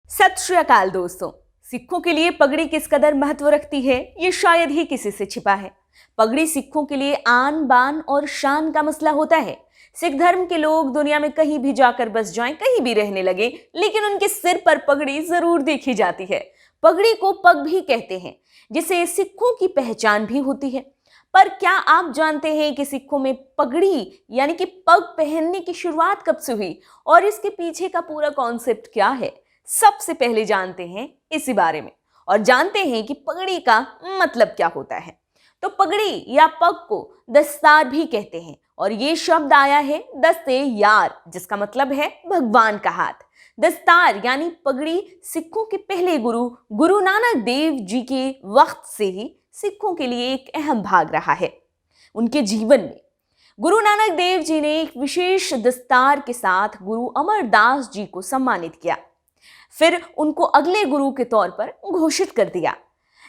सत श्री अकाल दोस्तों। सिखों के लिए पगड़ी किस कदर महत्व रखती है, ये शायद ही किसी से छिपा है। पगड़ी सिखों के लिए आन बान और शान का मसला होता है। सिख धर्म के लोग दुनिया में कहीं भी जाकर बस जाएं, कहीं भी रहने लगे, लेकिन उनके सिर पर पगड़ी जरूर देखी जाती है। पगड़ी को पग भी कहते हैं, जिसे सिखों की पहचान भी होती है। पर क्या आप जानते हैं कि सिखों में पगड़ी यानी कि पग पहनने की शुरुआत कब से हुई और इसके पीछे का पूरा कॉन्सेप्ट क्या है? सबसे पहले जानते हैं इसी बारे में और जानते हैं कि पगड़ी का मतलब क्या होता है। तो पगड़ी या पग को दस्तार भी कहते हैं और ये शब्द आया है दस्ते यार, जिसका मतलब है भगवान का हाथ। दस्तार यानी पगड़ी सिखों के पहले गुरु गुरु नानक देव जी के वक्त से ही सिखों के लिए एक अहम भाग रहा है। उनके जीवन में गुरु नानक देव जी ने एक विशेष दस्तार के साथ गुरु अमरदास जी को सम्मानित किया, फिर उनको अगले गुरु के तौर पर घोषित कर दिया।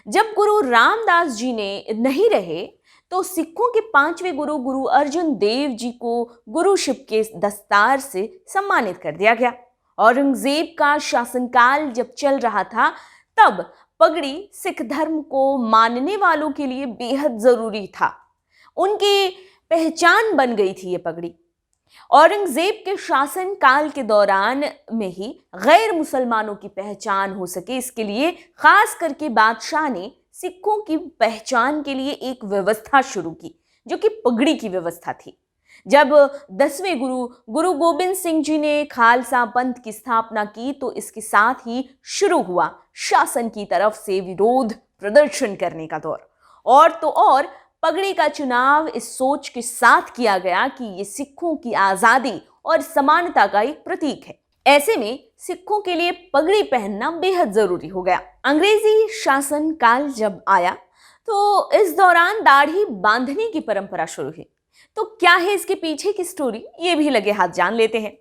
जब गुरु रामदास जी ने नहीं रहे तो सिखों के पांचवें गुरु गुरु अर्जुन देव जी को गुरुशिप के दस्तार से सम्मानित कर दिया गया। औरंगजेब का शासनकाल जब चल रहा था तब पगड़ी सिख धर्म को मानने वालों के लिए बेहद जरूरी था। उनकी पहचान बन गई थी ये पगड़ी। औरंगजेब के शासन काल के दौरान में ही गैर मुसलमानों की पहचान हो सके, इसके लिए खास करके बादशाह ने सिखों की पहचान के लिए एक व्यवस्था शुरू की, जो कि पगड़ी की व्यवस्था थी। जब 10वें गुरु गुरु गोबिंद सिंह जी ने खालसा पंथ की स्थापना की तो इसके साथ ही शुरू हुआ शासन की तरफ से विरोध प्रदर्शन करने का दौर। और तो और पगड़ी का चुनाव इस सोच के साथ किया गया कि ये सिखों की आजादी और समानता का एक प्रतीक है। ऐसे में सिखों के लिए पगड़ी पहनना बेहद जरूरी हो गया। अंग्रेजी शासन काल जब आया तो इस दौरान दाढ़ी बांधने की परंपरा शुरू हुई। तो क्या है इसके पीछे की स्टोरी, ये भी लगे हाथ जान लेते हैं।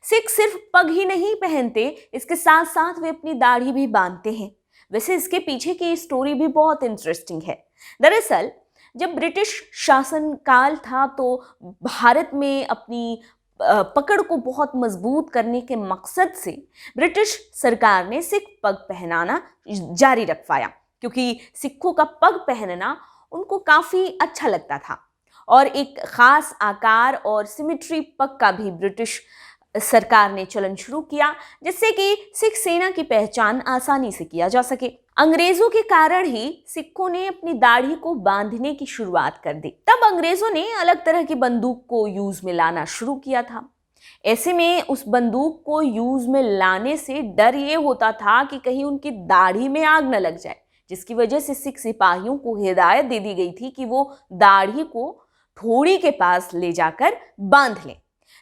सिख सिर्फ पग ही नहीं पहनते, इसके साथ साथ वे अपनी दाढ़ी भी बांधते हैं। वैसे इसके पीछे की स्टोरी भी बहुत इंटरेस्टिंग है। दरअसल जब ब्रिटिश शासन काल था तो भारत में अपनी पकड़ को बहुत मजबूत करने के मकसद से ब्रिटिश सरकार ने सिख पग पहनाना जारी रखवाया, क्योंकि सिखों का पग पहनना उनको काफ़ी अच्छा लगता था। और एक ख़ास आकार और सिमेट्री पग का भी ब्रिटिश सरकार ने चलन शुरू किया, जिससे कि सिख सेना की पहचान आसानी से किया जा सके। अंग्रेजों के कारण ही सिखों ने अपनी दाढ़ी को बांधने की शुरुआत कर दी। तब अंग्रेजों ने अलग तरह की बंदूक को यूज में लाना शुरू किया था। ऐसे में उस बंदूक को यूज में लाने से डर ये होता था कि कहीं उनकी दाढ़ी में आग न लग जाए, जिसकी वजह से सिख सिपाहियों को हिदायत दे दी गई थी कि वो दाढ़ी को ठोड़ी के पास ले जाकर बांध लें,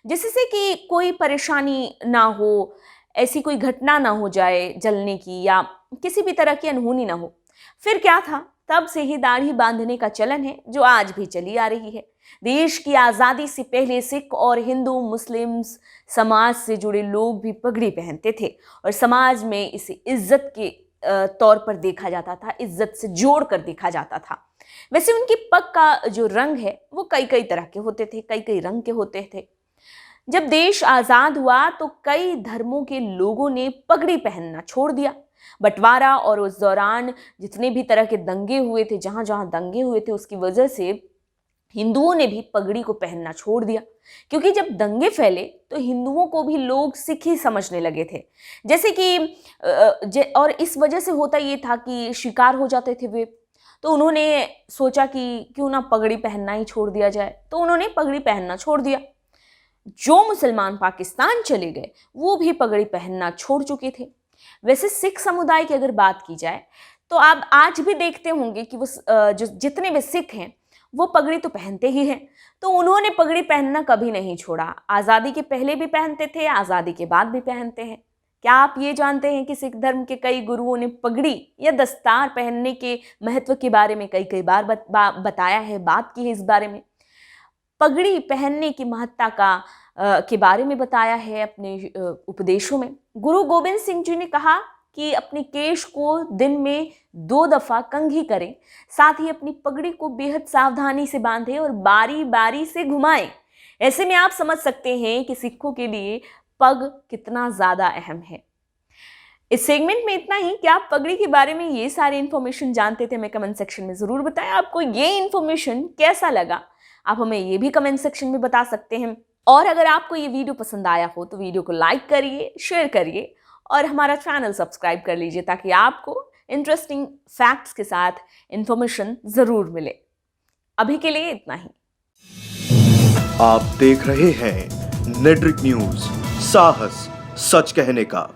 जिससे कि कोई परेशानी ना हो, ऐसी कोई घटना ना हो जाए जलने की या किसी भी तरह की अनहोनी ना हो। फिर क्या था, तब से ही दाढ़ी बांधने का चलन है, जो आज भी चली आ रही है। देश की आज़ादी से पहले सिख और हिंदू मुस्लिम समाज से जुड़े लोग भी पगड़ी पहनते थे और समाज में इसे इज्जत के तौर पर देखा जाता था, इज्जत से जोड़ कर देखा जाता था। वैसे उनकी पग का जो रंग है वो कई कई तरह के होते थे, कई कई रंग के होते थे। जब देश आज़ाद हुआ तो कई धर्मों के लोगों ने पगड़ी पहनना छोड़ दिया। बंटवारा और उस दौरान जितने भी तरह के दंगे हुए थे, जहाँ जहाँ दंगे हुए थे, उसकी वजह से हिंदुओं ने भी पगड़ी को पहनना छोड़ दिया, क्योंकि जब दंगे फैले तो हिंदुओं को भी लोग सिख ही समझने लगे थे। जैसे कि और इस वजह से होता ये था कि शिकार हो जाते थे वे, तो उन्होंने सोचा कि क्यों ना पगड़ी पहनना ही छोड़ दिया जाए, तो उन्होंने पगड़ी पहनना छोड़ दिया। जो मुसलमान पाकिस्तान चले गए वो भी पगड़ी पहनना छोड़ चुके थे। वैसे सिख समुदाय की अगर बात की जाए तो आप आज भी देखते होंगे कि वो जो जितने भी सिख हैं वो पगड़ी तो पहनते ही हैं। तो उन्होंने पगड़ी पहनना कभी नहीं छोड़ा। आज़ादी के पहले भी पहनते थे, आज़ादी के बाद भी पहनते हैं। क्या आप ये जानते हैं कि सिख धर्म के कई गुरुओं ने पगड़ी या दस्तार पहनने के महत्व के बारे में कई कई बार बताया है, बात की है इस बारे में। पगड़ी पहनने की महत्ता के बारे में बताया है अपने उपदेशों में। गुरु गोबिंद सिंह जी ने कहा कि अपने केश को दिन में 2 दफ़ा कंघी करें, साथ ही अपनी पगड़ी को बेहद सावधानी से बांधें और बारी बारी से घुमाएं। ऐसे में आप समझ सकते हैं कि सिखों के लिए पग कितना ज़्यादा अहम है। इस सेगमेंट में इतना ही। क्या आप पगड़ी के बारे में ये सारी इन्फॉर्मेशन जानते थे? हमें कमेंट सेक्शन में जरूर बताएं। आपको ये इन्फॉर्मेशन कैसा लगा, आप हमें ये भी कमेंट सेक्शन में बता सकते हैं। और अगर आपको ये वीडियो पसंद आया हो तो वीडियो को लाइक करिए, शेयर करिए और हमारा चैनल सब्सक्राइब कर लीजिए ताकि आपको इंटरेस्टिंग फैक्ट्स के साथ इन्फॉर्मेशन जरूर मिले। अभी के लिए इतना ही। आप देख रहे हैं नेट्रिक न्यूज, साहस सच कहने का।